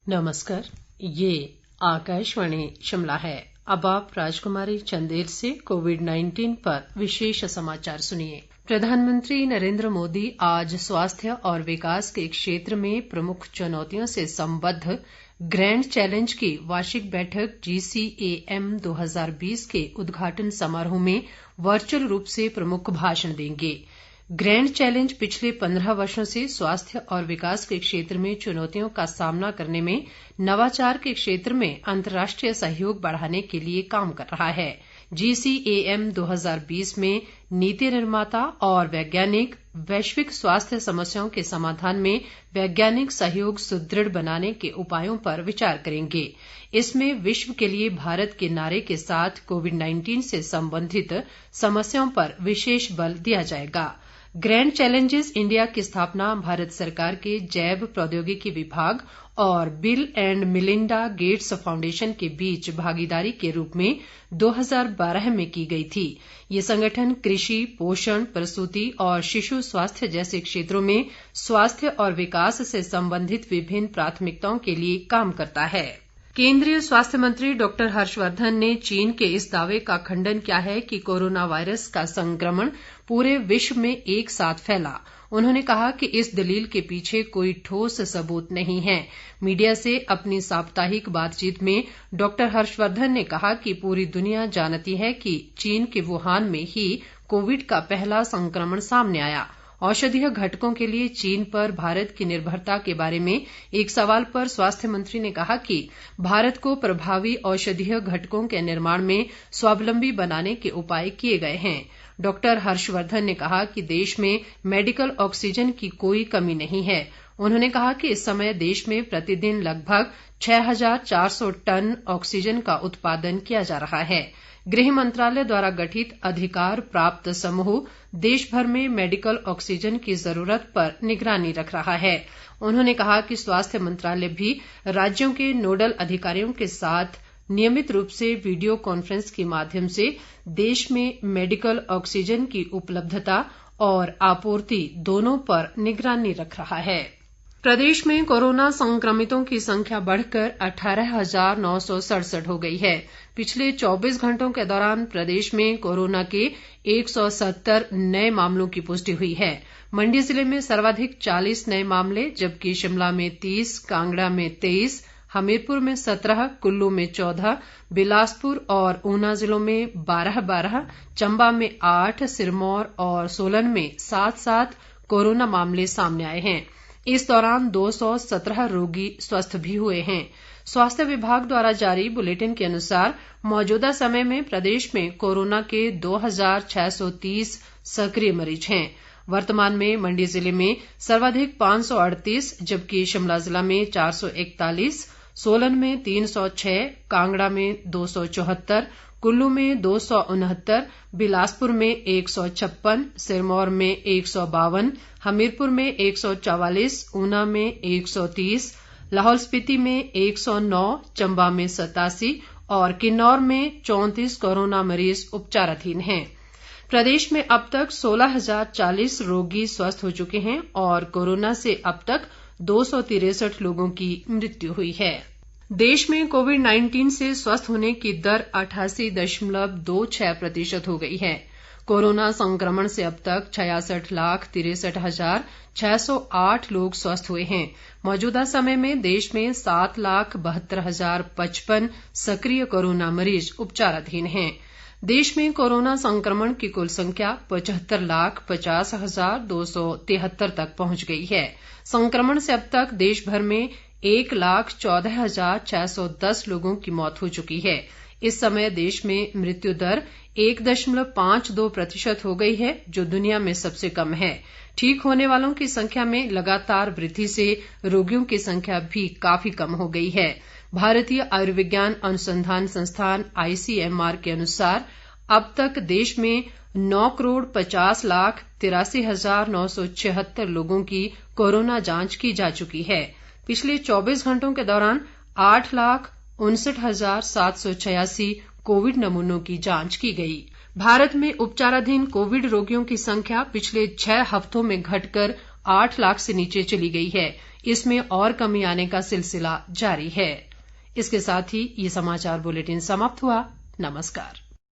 नमस्कार, ये आकाशवाणी शिमला है। अब आप राजकुमारी चंदेल से कोविड-19 पर विशेष समाचार सुनिए। प्रधानमंत्री नरेंद्र मोदी आज स्वास्थ्य और विकास के क्षेत्र में प्रमुख चुनौतियों से संबद्ध ग्रैंड चैलेंज की वार्षिक बैठक GCAM 2020 के उद्घाटन समारोह में वर्चुअल रूप से प्रमुख भाषण देंगे। ग्रैंड चैलेंज पिछले 15 वर्षों से स्वास्थ्य और विकास के क्षेत्र में चुनौतियों का सामना करने में नवाचार के क्षेत्र में अंतर्राष्ट्रीय सहयोग बढ़ाने के लिए काम कर रहा है। GCAM 2020 में नीति निर्माता और वैज्ञानिक वैश्विक स्वास्थ्य समस्याओं के समाधान में वैज्ञानिक सहयोग सुदृढ़ बनाने के उपायों पर विचार करेंगे। इसमें विश्व के लिए भारत के नारे के साथ कोविड-19 से संबंधित समस्याओं पर विशेष बल दिया जाएगा। ग्रैंड चैलेंजेस इंडिया की स्थापना भारत सरकार के जैव प्रौद्योगिकी विभाग और bill and Melinda Gates foundation के बीच भागीदारी के रूप में 2012 में की गई थी। ये संगठन कृषि, पोषण, प्रसूति और शिशु स्वास्थ्य जैसे क्षेत्रों में स्वास्थ्य और विकास से संबंधित विभिन्न प्राथमिकताओं के लिए काम करता है। केंद्रीय स्वास्थ्य मंत्री डॉक्टर हर्षवर्धन ने चीन के इस दावे का खंडन किया है कि कोरोना वायरस का संक्रमण पूरे विश्व में एक साथ फैला। उन्होंने कहा कि इस दलील के पीछे कोई ठोस सबूत नहीं है। मीडिया से अपनी साप्ताहिक बातचीत में डॉक्टर हर्षवर्धन ने कहा कि पूरी दुनिया जानती है कि चीन के वुहान में ही कोविड का पहला संक्रमण सामने आया। औषधीय घटकों के लिए चीन पर भारत की निर्भरता के बारे में एक सवाल पर स्वास्थ्य मंत्री ने कहा कि भारत को प्रभावी औषधीय घटकों के निर्माण में स्वावलंबी बनाने के उपाय किए गए हैं। डॉक्टर हर्षवर्धन ने कहा कि देश में मेडिकल ऑक्सीजन की कोई कमी नहीं है। उन्होंने कहा कि इस समय देश में प्रतिदिन लगभग 6400 टन ऑक्सीजन का उत्पादन किया जा रहा है। गृह मंत्रालय द्वारा गठित अधिकार प्राप्त समूह देश भर में मेडिकल ऑक्सीजन की जरूरत पर निगरानी रख रहा है। उन्होंने कहा कि स्वास्थ्य मंत्रालय भी राज्यों के नोडल अधिकारियों के साथ नियमित रूप से वीडियो कॉन्फ्रेंस के माध्यम से देश में मेडिकल ऑक्सीजन की उपलब्धता और आपूर्ति दोनों पर निगरानी रख रहा है। प्रदेश में कोरोना संक्रमितों की संख्या बढ़कर 18,967 हो गई है। पिछले 24 घंटों के दौरान प्रदेश में कोरोना के 170 नए मामलों की पुष्टि हुई है। मंडी जिले में सर्वाधिक 40 नए मामले, जबकि शिमला में 30, कांगड़ा में 23, हमीरपुर में 17, कुल्लू में 14, बिलासपुर और ऊना जिलों में 12-12, चंबा में 8, सिरमौर और सोलन में 7-7 कोरोना मामले सामने आए हैं। इस दौरान 217 रोगी स्वस्थ भी हुए हैं। स्वास्थ्य विभाग द्वारा जारी बुलेटिन के अनुसार मौजूदा समय में प्रदेश में कोरोना के 2630 सक्रिय मरीज हैं। वर्तमान में मंडी जिले में सर्वाधिक 538, जबकि शिमला जिला में 441, सोलन में 306, कांगड़ा में 274, कुल्लू में 269, बिलासपुर में 156, सिरमौर में 152, हमीरपुर में 144, ऊना में 130, लाहौल स्पीति में 109, चंबा में 87 और किन्नौर में 34 कोरोना मरीज उपचाराधीन हैं। प्रदेश में अब तक 16,040 रोगी स्वस्थ हो चुके हैं और कोरोना से अब तक 263 लोगों की मृत्यु हुई है। देश में कोविड-19 से स्वस्थ होने की दर 88.26% हो गई है। कोरोना संक्रमण से अब तक 66,63,608 लोग स्वस्थ हुए हैं। मौजूदा समय में देश में 7,72,055 सक्रिय कोरोना मरीज उपचाराधीन हैं। देश में कोरोना संक्रमण की कुल संख्या 75,50,273 तक पहुंच गई है। संक्रमण से अब तक देश भर में 1,14,610 लोगों की मौत हो चुकी है। इस समय देश में मृत्यु दर 1.52% हो गई है, जो दुनिया में सबसे कम है। ठीक होने वालों की संख्या में लगातार वृद्धि से रोगियों की संख्या भी काफी कम हो गई है। भारतीय आयुर्विज्ञान अनुसंधान संस्थान ICMR के अनुसार अब तक देश में 9,50,83,976 लोगों की कोरोना जांच की जा चुकी है। पिछले 24 घंटों के दौरान 8,59,786 कोविड नमूनों की जांच की गई। भारत में उपचाराधीन कोविड रोगियों की संख्या पिछले 6 हफ्तों में घटकर 8 लाख से नीचे चली गई है। इसमें और कमी आने का सिलसिला जारी है। इसके साथ ही ये समाचार बुलेटिन समाप्त हुआ। नमस्कार।